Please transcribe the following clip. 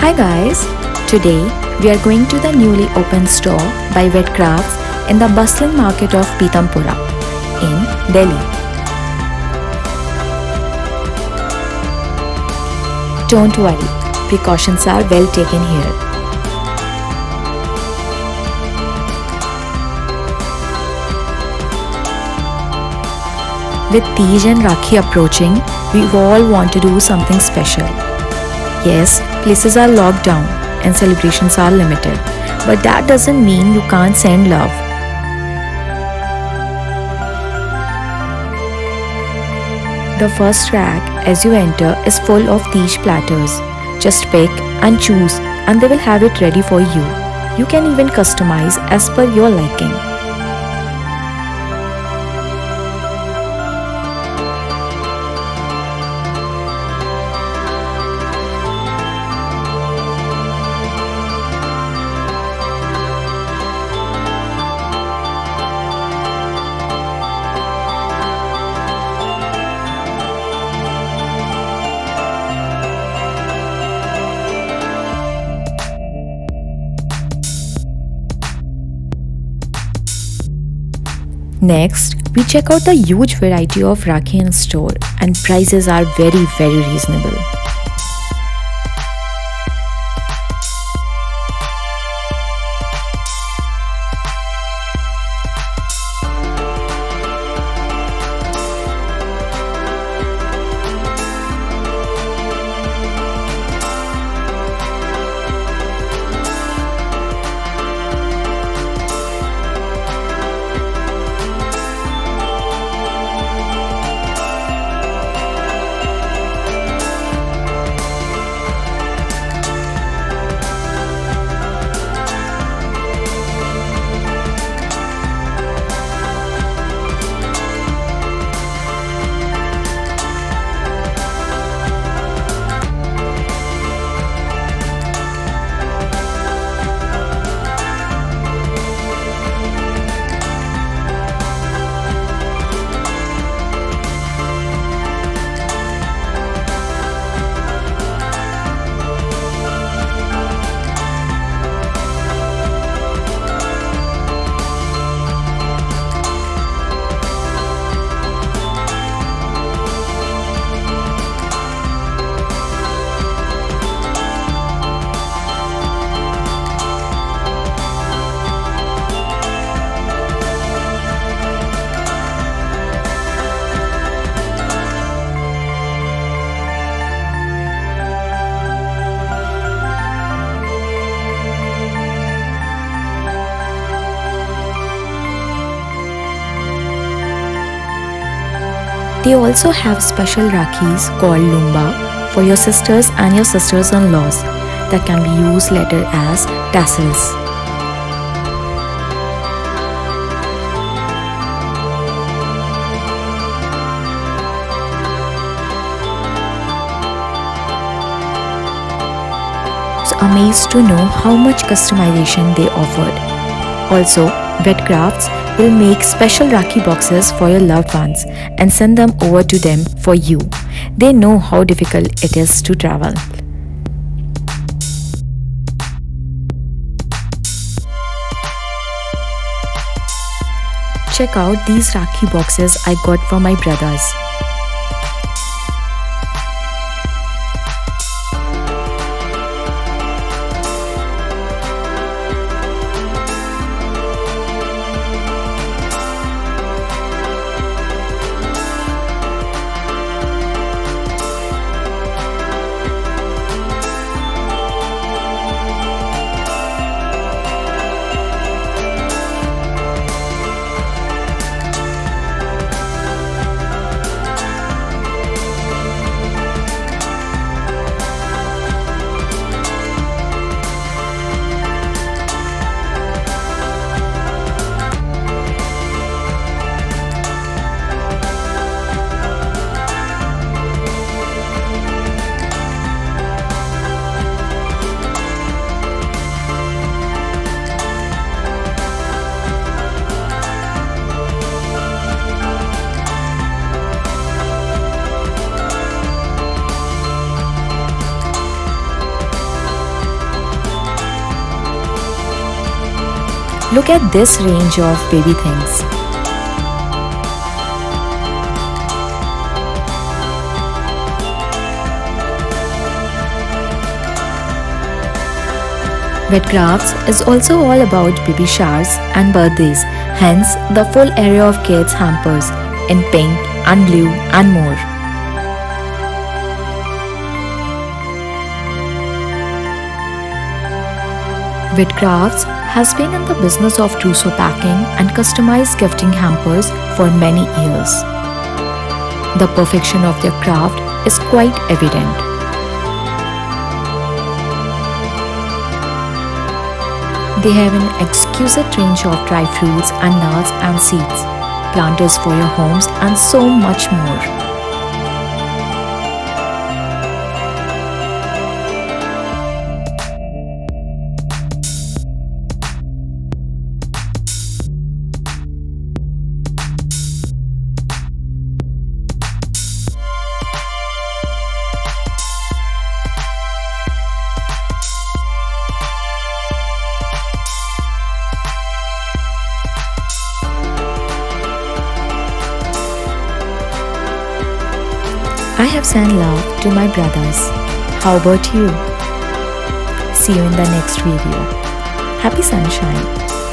Hi guys! Today we are going to the newly opened store by Wedcrafts in the bustling market of Pitampura in Delhi. Don't worry, precautions are well taken here. With Tej and Rakhi approaching, we all want to do something special. Yes, places are locked down and celebrations are limited, but that doesn't mean you can't send love. The first rack as you enter is full of Tej platters. Just pick and choose and they will have it ready for you. You can even customize as per your liking. Next, we check out the huge variety of Rakhi in store and prices are very reasonable. They also have special Rakhis called Lumba for your sisters and your sisters-in-laws that can be used later as tassels. I was amazed to know how much customization they offered. Also, Wedcrafts will make special Rakhi boxes for your loved ones and send them over to them for you. They know how difficult it is to travel. Check out these Rakhi boxes I got for my brothers. Look at this range of baby things. Wedcrafts is also all about baby showers and birthdays, hence the full array of kids hampers in pink and blue and more. Wedcrafts has been in the business of trousseau packing and customized gifting hampers for many years. The perfection of their craft is quite evident. They have an exquisite range of dry fruits and nuts and seeds, planters for your homes, and so much more. I have sent love to my brothers. How about you? See you in the next video. Happy Sanshine.